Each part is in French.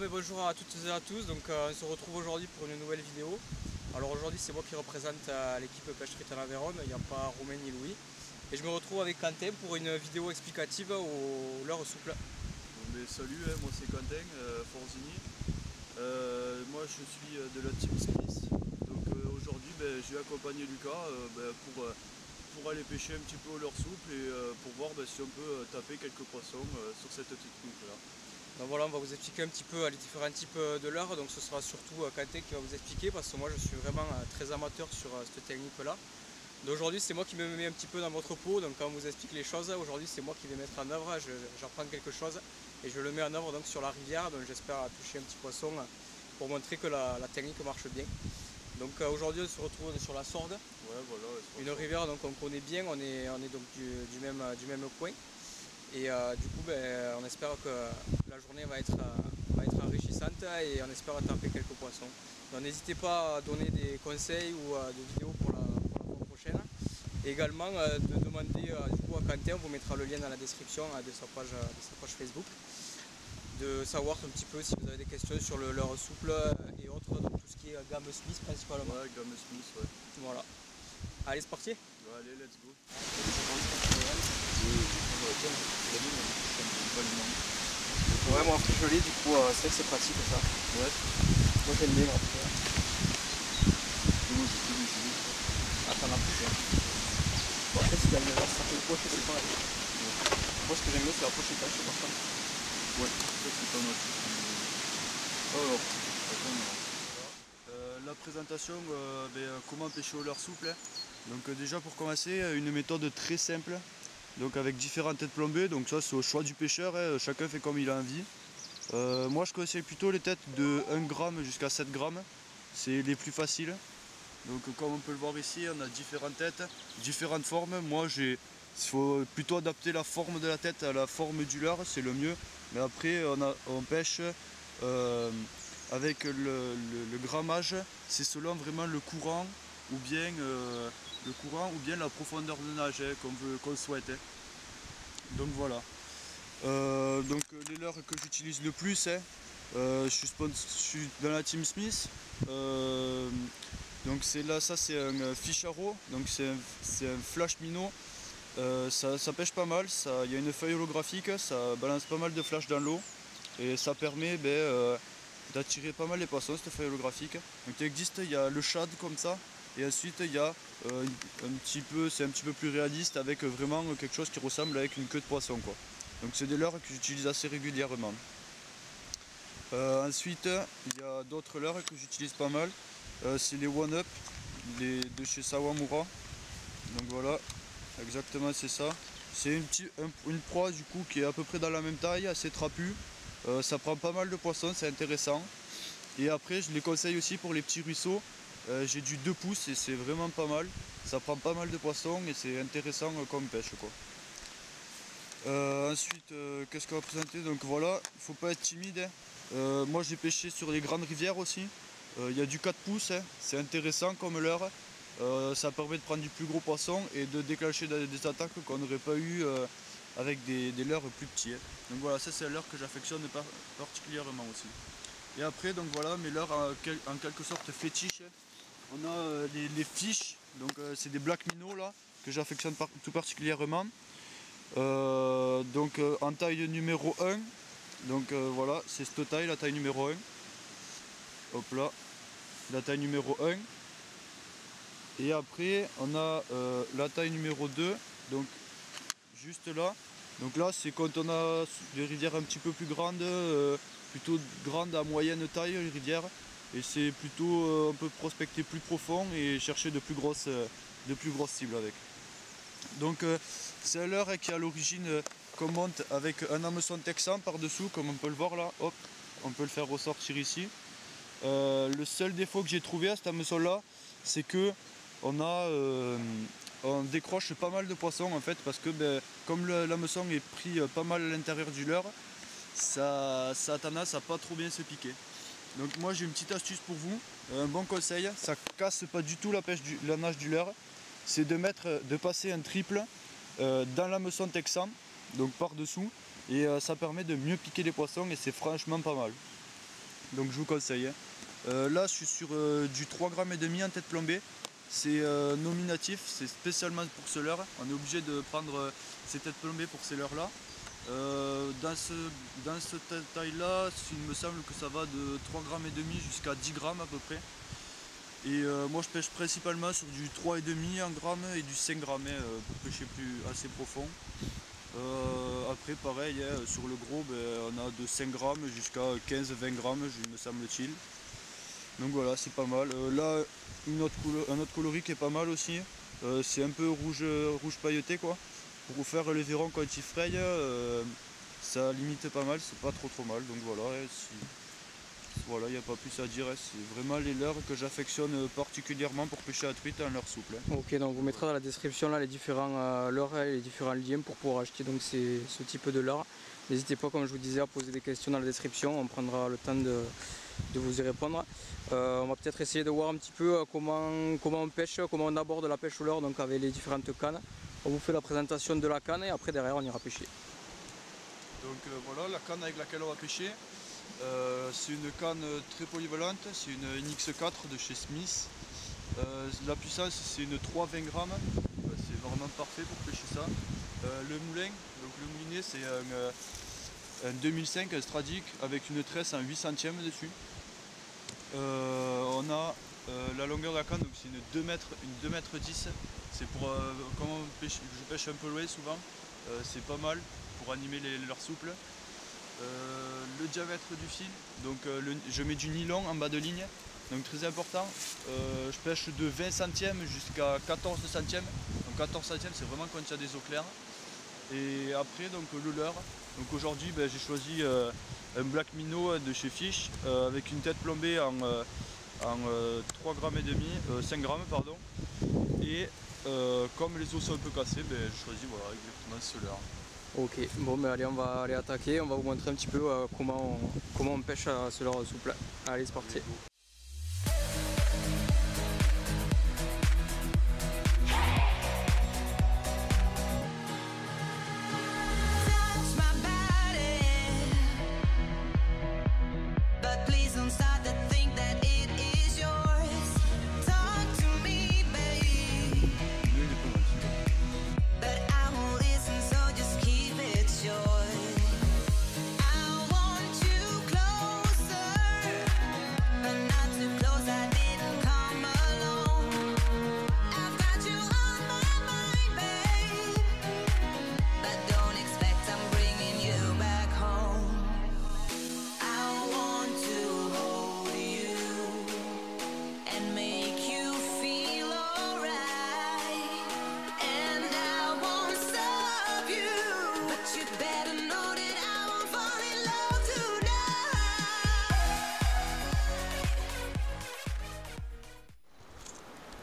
Bonjour à toutes et à tous, donc on se retrouve aujourd'hui pour une nouvelle vidéo. Alors aujourd'hui c'est moi qui représente l'équipe Pêcherie Aveyron, il n'y a pas Romain ni Louis. Et je me retrouve avec Quentin pour une vidéo explicative au leurre souple. Bon, salut, moi c'est Quentin Forzini. Moi je suis de la team Smith. Donc aujourd'hui je vais accompagner Lucas pour aller pêcher un petit peu au leurre souple et pour voir si on peut taper quelques poissons sur cette technique là. Donc voilà, on va vous expliquer un petit peu les différents types de leurres. Donc ce sera surtout Quentin qui va vous expliquer parce que moi je suis vraiment très amateur sur cette technique là. Donc aujourd'hui c'est moi qui me mets un petit peu dans votre peau, donc quand on vous explique les choses, aujourd'hui c'est moi qui vais mettre en œuvre, j'apprends quelque chose et je le mets en œuvre donc sur la rivière, donc j'espère toucher un petit poisson pour montrer que la technique marche bien. Donc aujourd'hui on se retrouve sur la Sorgue, Ouais, voilà, une rivière donc on connaît bien, on est donc du même coin. Et du coup on espère que la journée va être enrichissante et on espère taper quelques poissons. Donc n'hésitez pas à donner des conseils ou des vidéos pour la fois prochaine. Et également de demander du coup à Quentin, on vous mettra le lien dans la description de sa page Facebook, de savoir un petit peu si vous avez des questions sur le leurre souple et autres, donc tout ce qui est gamme Smith principalement. Ouais, gamme Smith, ouais. Voilà. Allez, c'est parti. Ouais, allez, let's go. Ouais, moi après je l'ai, du coup c'est vrai que c'est pratique ça. Ouais. Moi j'aime bien après. Ah, t'en as plus, hein. Bon, après si t'as une certaine poche, c'est pareil. Moi ce que j'aime bien c'est la poche étanche par contre. Ouais, ça c'est pas mal. Alors, la présentation, comment pêcher au leurre souple. Donc déjà pour commencer, une méthode très simple, donc avec différentes têtes plombées, donc ça c'est au choix du pêcheur, chacun fait comme il a envie. Moi je conseille plutôt les têtes de 1 g jusqu'à 7 grammes, c'est les plus faciles. Donc comme on peut le voir ici, on a différentes têtes, différentes formes. Moi il faut plutôt adapter la forme de la tête à la forme du leurre, c'est le mieux. Mais après on pêche avec le grammage, c'est selon vraiment le courant ou bien la profondeur de nage qu'on souhaite. Donc voilà. Les leurres que j'utilise le plus, je suis dans la team Smith. Donc ça c'est un fish arrow, donc c'est un flash minnow. Ça pêche pas mal, il y a une feuille holographique, ça balance pas mal de flash dans l'eau et ça permet d'attirer pas mal les poissons, cette feuille holographique. Donc il y a le shad comme ça, et ensuite il y a c'est un petit peu plus réaliste avec vraiment quelque chose qui ressemble avec une queue de poisson quoi. Donc c'est des leurres que j'utilise assez régulièrement. Ensuite il y a d'autres leurres que j'utilise pas mal, c'est les One Up de chez Sawamura. Donc voilà, exactement c'est ça. C'est une proie du coup qui est à peu près dans la même taille, assez trapue. Ça prend pas mal de poissons, c'est intéressant. Et après je les conseille aussi pour les petits ruisseaux. J'ai du 2 pouces et c'est vraiment pas mal. Ça prend pas mal de poissons et c'est intéressant comme pêche quoi. Ensuite qu'est-ce qu'on va présenter? Donc voilà, il faut pas être timide, hein. Moi j'ai pêché sur les grandes rivières aussi. Il y a du 4 pouces, hein. C'est intéressant comme leurre. Ça permet de prendre du plus gros poisson et de déclencher des attaques qu'on n'aurait pas eu avec des leurres plus petits, hein. Donc voilà, ça c'est un leurre que j'affectionne particulièrement aussi. Et après donc voilà mes leurres en quelque sorte fétiche. On a les fiches, donc c'est des black minnows là que j'affectionne tout particulièrement. En taille numéro 1. Donc voilà, c'est cette taille, la taille numéro 1. Hop là, la taille numéro 1. Et après on a la taille numéro 2, donc juste là. Donc là c'est quand on a des rivières un petit peu plus grandes, plutôt grandes à moyenne taille les rivières. Et c'est plutôt on peut prospecter plus profond et chercher de plus grosses cibles avec. Donc c'est un leurre qui est à l'origine qu'on monte avec un hameçon texan par dessous, comme on peut le voir là. Hop, on peut le faire ressortir ici. Le seul défaut que j'ai trouvé à cet hameçon là, c'est que on décroche pas mal de poissons en fait, parce que comme l'hameçon est pris pas mal à l'intérieur du leurre, ça a tendance à pas trop bien se piquer. Donc moi j'ai une petite astuce pour vous, un bon conseil, ça casse pas du tout la nage du leurre, c'est de passer un triple dans l'hameçon texan, donc par dessous, et ça permet de mieux piquer les poissons et c'est franchement pas mal. donc je vous conseille. Là je suis sur du 3,5 g en tête plombée. C'est nominatif, c'est spécialement pour ce leurre. On est obligé de prendre ces têtes plombées pour ces leurres là. Dans cette taille là, il me semble que ça va de 3,5 g jusqu'à 10 grammes à peu près. Et moi je pêche principalement sur du 3,5 en grammes et du 5 grammes pour pêcher assez profond. Après pareil, sur le gros on a de 5 grammes jusqu'à 15-20 grammes il me semble-t-il. Donc voilà, c'est pas mal. Là un autre coloris qui est pas mal aussi, c'est un peu rouge pailleté quoi. Pour faire les verrons quand ils frayent, ça limite pas mal, c'est pas trop mal. Donc voilà, voilà, il n'y a pas plus à dire. C'est vraiment les leurres que j'affectionne particulièrement pour pêcher la truite en leurre souple. Ok, donc vous mettrez dans la description là les différents leurres et les différents liens pour pouvoir acheter donc ce type de leurre. N'hésitez pas, comme je vous disais, à poser des questions dans la description, on prendra le temps de vous y répondre. On va peut-être essayer de voir un petit peu comment on pêche, comment on aborde la pêche au leurre, donc avec les différentes cannes. On vous fait la présentation de la canne et après derrière on ira pêcher. Donc voilà la canne avec laquelle on va pêcher. C'est une canne très polyvalente, c'est une NX4 de chez Smith. La puissance c'est une 3,20 g, c'est vraiment parfait pour pêcher ça. Le moulin, donc le moulinet c'est un 2005, un Stradic avec une tresse en 8 centièmes dessus. On a la longueur de la canne, donc c'est une 2 m 10. C'est pour comme je pêche un peu loin souvent, c'est pas mal pour animer les leurres souples. Le diamètre du fil, donc je mets du nylon en bas de ligne, donc très important. Je pêche de 20 centièmes jusqu'à 14 centièmes. Donc 14 centièmes c'est vraiment quand il y a des eaux claires. Et après donc le leurre. Donc aujourd'hui j'ai choisi un Black Minnow de chez Fish avec une tête plombée en 3,5 g, 5 grammes pardon. Et comme les os sont un peu cassés, je choisis voilà, exactement ce leurre. Ok, bon ben allez, on va aller attaquer, on va vous montrer un petit peu comment on pêche ce leurre souple. Allez, c'est parti.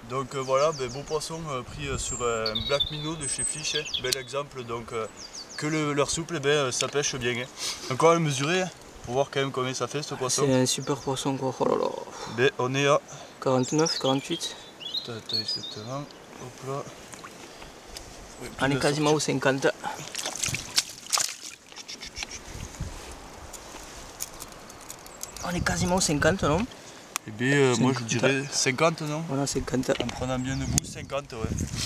Donc voilà, beau poisson pris sur un Black Minnow de chez Fish, bel exemple, donc que le leurre souple, ça pêche bien. Donc on va le mesurer pour voir quand même combien ça fait ce poisson. C'est un super poisson quoi, oh là là. On est à 49, 48. Exactement, hop là. On est quasiment au 50. On est quasiment au 50 non? Eh bien, moi je dirais 50, non? Voilà, 50. En prenant bien debout, 50, ouais.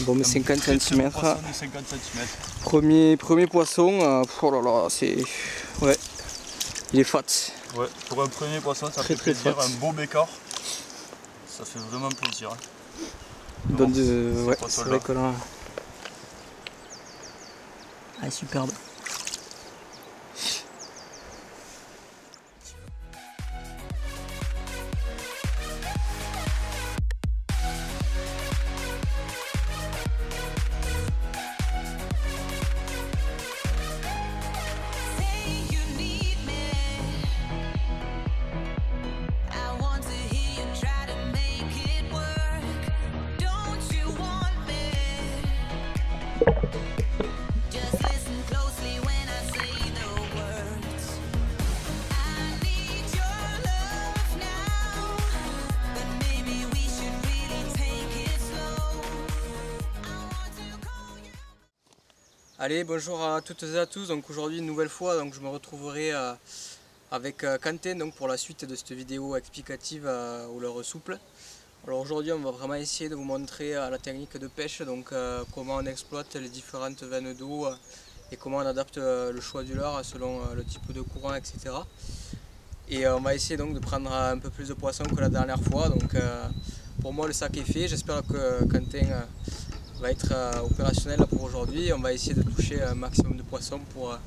Bon, mais 50 cm. Poisson de 50 cm. Premier poisson, oh là là, c'est. Ouais, il est fat. Ouais, pour un premier poisson, ça fait plaisir. Un beau bécard, ça fait vraiment plaisir. Ouais, c'est vrai que là. Ah, superbe. Allez, bonjour à toutes et à tous. Donc aujourd'hui une nouvelle fois, donc je me retrouverai à avec Quentin donc, pour la suite de cette vidéo explicative au leurre souple. Alors aujourd'hui on va vraiment essayer de vous montrer la technique de pêche, donc comment on exploite les différentes veines d'eau et comment on adapte le choix du leurre selon le type de courant, etc. Et on va essayer donc de prendre un peu plus de poissons que la dernière fois. Donc pour moi le sac est fait, j'espère que Quentin va être opérationnel pour aujourd'hui. On va essayer de toucher un maximum de poissons pour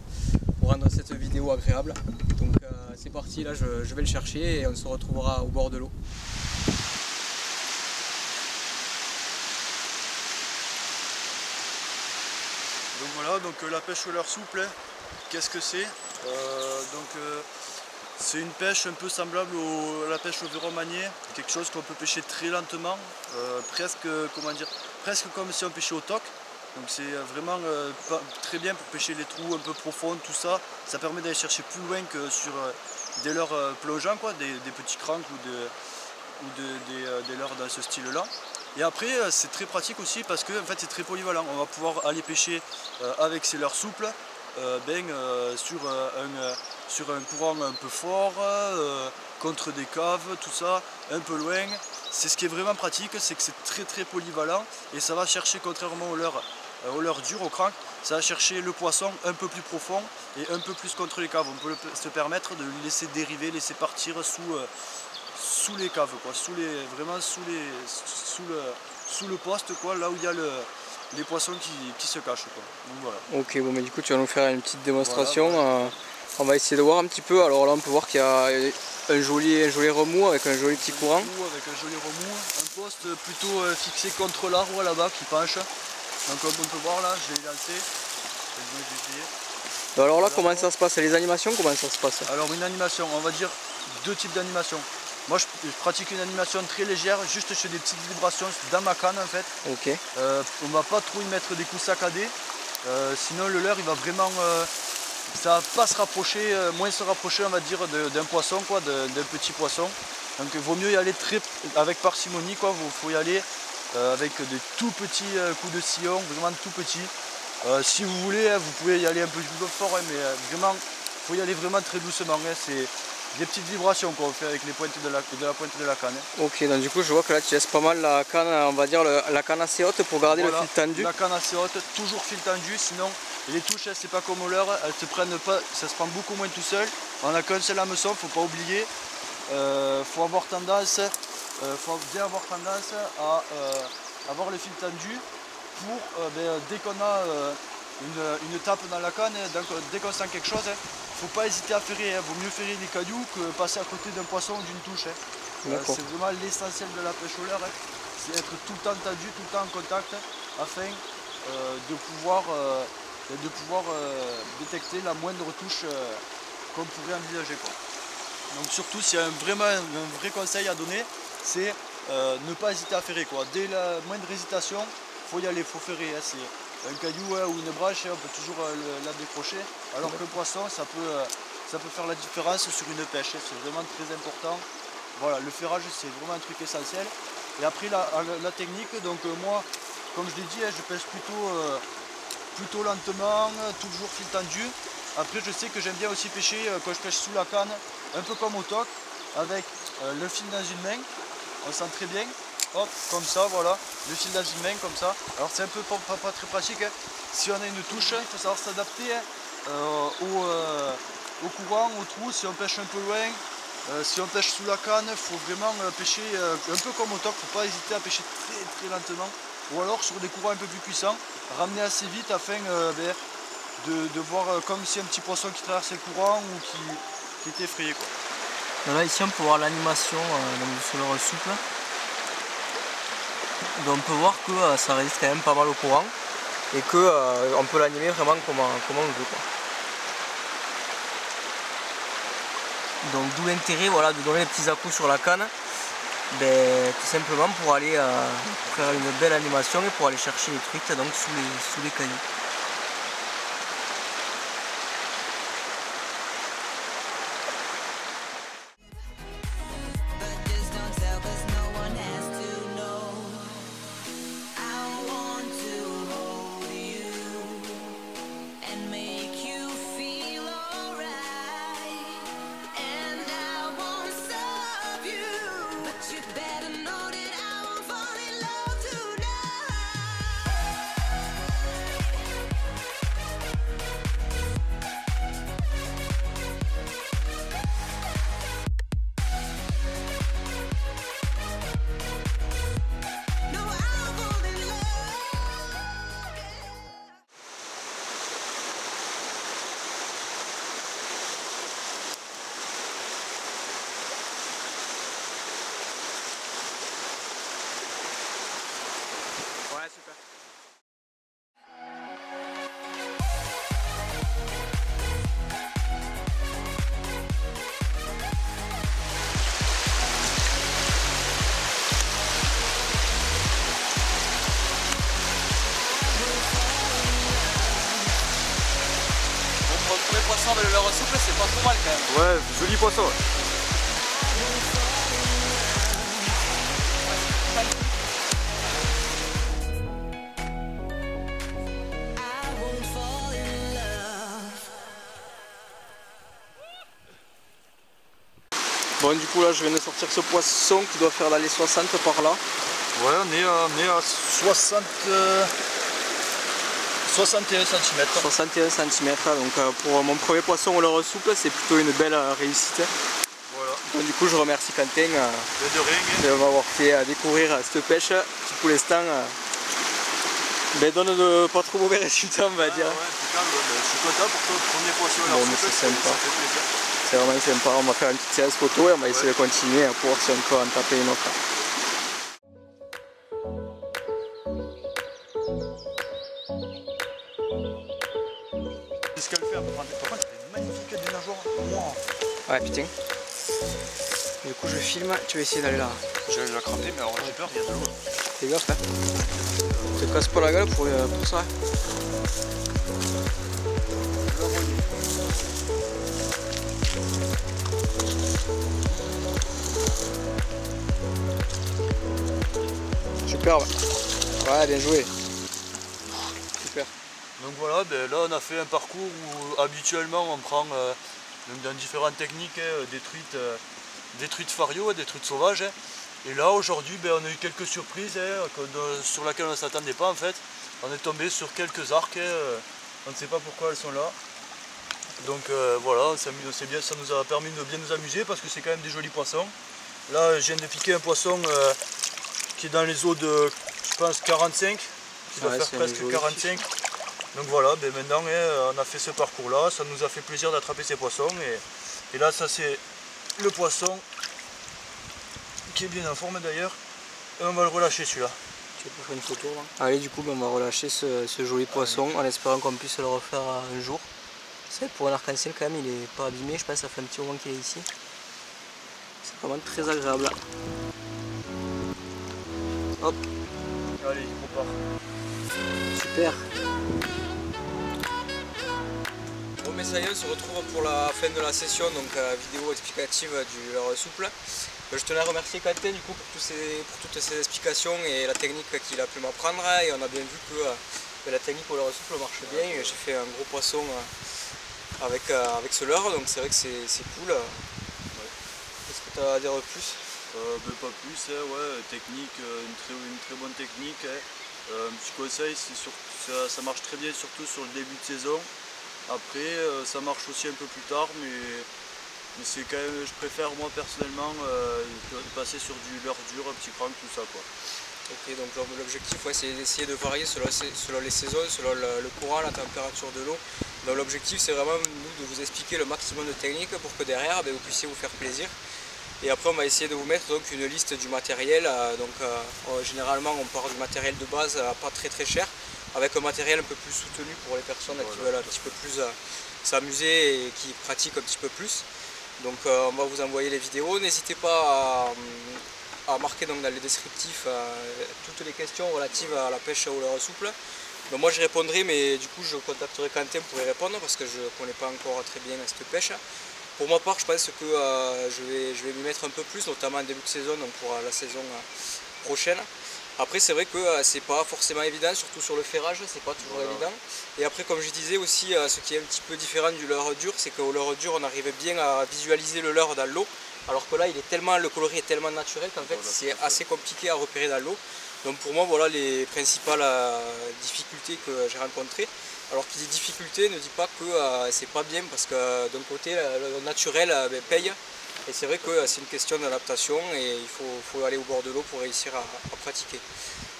rendre cette vidéo agréable. Donc c'est parti, là je vais le chercher et on se retrouvera au bord de l'eau. Donc voilà, donc la pêche au leurre souple, qu'est-ce que c'est? C'est une pêche un peu semblable à la pêche au verron manier, quelque chose qu'on peut pêcher très lentement, presque comme si on pêchait au toc. Donc c'est vraiment très bien pour pêcher les trous un peu profonds, tout ça. Ça permet d'aller chercher plus loin que sur des leurres plongeants, quoi, des petits cranks ou des leurres dans ce style-là. Et après c'est très pratique aussi parce que en fait, c'est très polyvalent. On va pouvoir aller pêcher avec ces leurres souples sur un courant un peu fort, contre des caves, tout ça, un peu loin. C'est ce qui est vraiment pratique, c'est que c'est très très polyvalent et ça va chercher, contrairement aux leurres dures, au crank, ça va chercher le poisson un peu plus profond et un peu plus contre les caves. On peut se permettre de le laisser dériver, laisser partir sous les caves, quoi, sous le poste, quoi, là où il y a les poissons qui se cachent, quoi. Donc, voilà. Ok, bon mais du coup tu vas nous faire une petite démonstration. Voilà. On va essayer de voir un petit peu. Alors là on peut voir qu'il y a un joli remous avec un joli petit courant. Avec un joli remous, un poste plutôt fixé contre l'arbre là-bas qui penche. Donc comme on peut voir là, je l'ai lancé. Alors là, comment ça se passe? Les animations, comment ça se passe? Alors une animation, on va dire deux types d'animations. Moi je pratique une animation très légère, juste je fais des petites vibrations dans ma canne en fait. Ok. On va pas trop y mettre des coups saccadés, sinon le leurre il va vraiment, ça va pas se rapprocher, moins se rapprocher on va dire d'un poisson, quoi, d'un petit poisson. Donc il vaut mieux y aller avec parcimonie, quoi. Faut y aller avec des tout petits coups de sillon, vraiment tout petits. Si vous voulez, vous pouvez y aller un peu plus fort, mais vraiment, il faut y aller vraiment très doucement. C'est des petites vibrations qu'on fait avec les pointes de la pointe de la canne. Ok, donc du coup je vois que là tu laisses pas mal la canne, on va dire la canne assez haute pour garder voilà, le fil tendu. La canne assez haute, toujours fil tendu, sinon les touches c'est pas comme au leurre, elles se prennent pas, ça se prend beaucoup moins tout seul. On n'a qu'un seul hameçon, faut pas oublier. Faut bien avoir tendance à avoir le fil tendu pour dès qu'on a une tape dans la canne, donc dès qu'on sent quelque chose, faut pas hésiter à ferrer, vaut mieux ferrer des cailloux que passer à côté d'un poisson ou d'une touche. C'est vraiment l'essentiel de la pêche au leurre, c'est être tout le temps tendu, tout le temps en contact, afin de pouvoir détecter la moindre touche qu'on pourrait envisager, quoi. Donc surtout, s'il y a un vrai conseil à donner, c'est ne pas hésiter à ferrer, quoi. Dès la moindre hésitation, faut y aller, faut ferrer. C'est un caillou ou une branche, on peut toujours la décrocher. Alors que le poisson, ça peut faire la différence sur une pêche. C'est vraiment très important. Voilà, le ferrage, c'est vraiment un truc essentiel. Et après la technique, donc moi, comme je l'ai dit, je pêche plutôt lentement, toujours fil tendu. Après, je sais que j'aime bien aussi pêcher quand je pêche sous la canne, un peu comme au toc, avec le fil dans une main. On sent très bien. Hop, comme ça, voilà, le fil dans une main, comme ça. Alors c'est un peu pas très pratique, hein. Si on a une touche, il faut savoir s'adapter au courant, au trou, si on pêche un peu loin, si on pêche sous la canne, il faut vraiment pêcher un peu comme au toc, il ne faut pas hésiter à pêcher très très lentement. Ou alors sur des courants un peu plus puissants, ramener assez vite afin de voir comme si un petit poisson qui traverse le courant ou qui était effrayé, quoi. Là ici on peut voir l'animation du leurre souple. Donc on peut voir que ça résiste quand même pas mal au courant et qu'on peut l'animer vraiment comme on le veut, quoi. Donc d'où l'intérêt, voilà, de donner des petits à-coups sur la canne, tout simplement pour aller faire une belle animation et pour aller chercher les truites donc sous les cailloux. avec le leurre souple, c'est pas trop mal quand même. Ouais, joli poisson. Ouais. Bon, du coup là je viens de sortir ce poisson qui doit faire les 60 par là. Ouais, on est à 60, 61 cm. 61 cm, donc pour mon premier poisson au leurre souple, c'est plutôt une belle réussite. Voilà. Donc du coup je remercie Quentin De rien. de m'avoir fait découvrir cette pêche qui pour l'instant donne de pas trop mauvais résultats, on va dire. Ouais, je suis content pour ton premier poisson au Bon, leurre mais souple, c'est sympa. ça fait plaisir. C'est vraiment sympa, on va faire une petite séance photo et on va essayer de continuer pour voir si on peut en taper une autre. Qu'est-ce qu'elle fait? Par contre, elle est magnifique, des nageoires. Wow. Ouais putain. Du coup je filme, tu vas essayer d'aller là. J'allais la craper, mais alors j'ai peur, il y a de l'eau. Fais gaffe, hein. Te casse pas la gueule pour ça. Superbe. Ouais, bien joué. Super. Donc voilà, ben là on a fait un parcours où habituellement on prend dans différentes techniques des truites fario, des truites sauvages. Et là aujourd'hui ben, on a eu quelques surprises sur lesquelles on ne s'attendait pas en fait. On est tombé sur quelques arcs, on ne sait pas pourquoi elles sont là. Donc voilà, bien, ça nous a permis de bien nous amuser parce que c'est quand même des jolis poissons. Là je viens de piquer un poisson qui est dans les eaux de je pense 45, qui doit faire presque 45. Donc voilà, ben maintenant on a fait ce parcours là, ça nous a fait plaisir d'attraper ces poissons et là ça c'est le poisson qui est bien en forme d'ailleurs et on va le relâcher celui-là. Tu peux faire une photo là. Allez, du coup on va relâcher ce joli poisson en espérant qu'on puisse le refaire un jour. C'est vrai que pour un arc-en-ciel quand même il est pas abîmé, je pense que ça fait un petit moment qu'il est ici. C'est vraiment très agréable. Hop. Allez, on repart. Super. Bon mais ça y est, on se retrouve pour la fin de la session, donc vidéo explicative du leurre souple. Je tenais à remercier Quentin du coup pour toutes ces explications et la technique qu'il a pu m'apprendre, et on a bien vu que la technique au leurre souple marche bien. J'ai fait un gros poisson avec ce leurre, donc c'est vrai que c'est cool. Qu'est-ce que tu as à dire de plus? Pas plus, ouais, technique, une très bonne technique. Un petit conseil, ça marche très bien surtout sur le début de saison. Après ça marche aussi un peu plus tard, mais c'est quand même, je préfère moi personnellement passer sur du leurre dur, un petit crank, tout ça quoi. Ok, donc l'objectif c'est d'essayer de varier selon les saisons, selon le courant, la température de l'eau. Donc l'objectif c'est vraiment nous de vous expliquer le maximum de techniques pour que derrière vous puissiez vous faire plaisir. Et après on va essayer de vous mettre donc une liste du matériel. Généralement on part du matériel de base pas très cher, avec un matériel un peu plus soutenu pour les personnes qui veulent un petit peu plus s'amuser et qui pratiquent un petit peu plus. Donc on va vous envoyer les vidéos. N'hésitez pas à marquer donc dans les descriptifs toutes les questions relatives à la pêche au leurre souple. Donc moi je répondrai, mais du coup je contacterai Quentin pour y répondre parce que je ne connais pas encore très bien cette pêche. Pour ma part je pense que je vais m'y mettre un peu plus, notamment en début de saison, donc pour la saison prochaine. Après c'est vrai que c'est pas forcément évident, surtout sur le ferrage, c'est pas toujours évident. Et après comme je disais aussi, ce qui est un petit peu différent du leurre dur, c'est qu'au leurre dur on arrive bien à visualiser le leurre dans l'eau, alors que là le coloris est tellement naturel qu'en fait c'est assez compliqué à repérer dans l'eau. Donc pour moi voilà les principales difficultés que j'ai rencontrées. Alors qui dit difficulté ne dit pas que c'est pas bien, parce que d'un côté le naturel paye. Et c'est vrai que c'est une question d'adaptation et il faut aller au bord de l'eau pour réussir à pratiquer.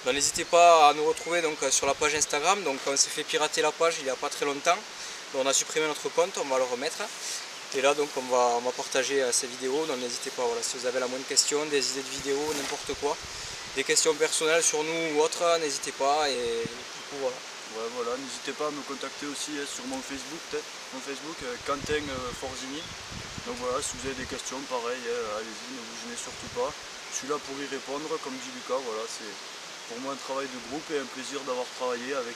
Donc n'hésitez pas à nous retrouver donc, sur la page Instagram. Donc on s'est fait pirater la page il n'y a pas très longtemps. Donc, on a supprimé notre compte, on va le remettre. Et là donc on va partager ces vidéos. Donc n'hésitez pas, voilà, si vous avez la moindre question, des idées de vidéos, n'importe quoi, des questions personnelles sur nous ou autres, n'hésitez pas. Et du coup voilà. Ouais, voilà, n'hésitez pas à me contacter aussi sur mon Facebook, Quentin Forzini. Donc voilà, si vous avez des questions, pareil, allez-y, ne vous gênez surtout pas. Je suis là pour y répondre, comme dit Lucas, voilà, pour moi un travail de groupe et un plaisir d'avoir travaillé avec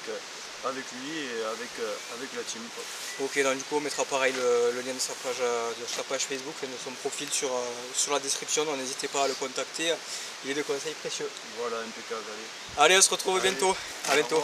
lui et avec la team, quoi. Ok, donc du coup on mettra pareil le lien de sa page Facebook et de son profil sur la description, donc n'hésitez pas à le contacter, il est de conseils précieux. Voilà, impeccable, allez. Allez, on se retrouve bientôt, à bientôt.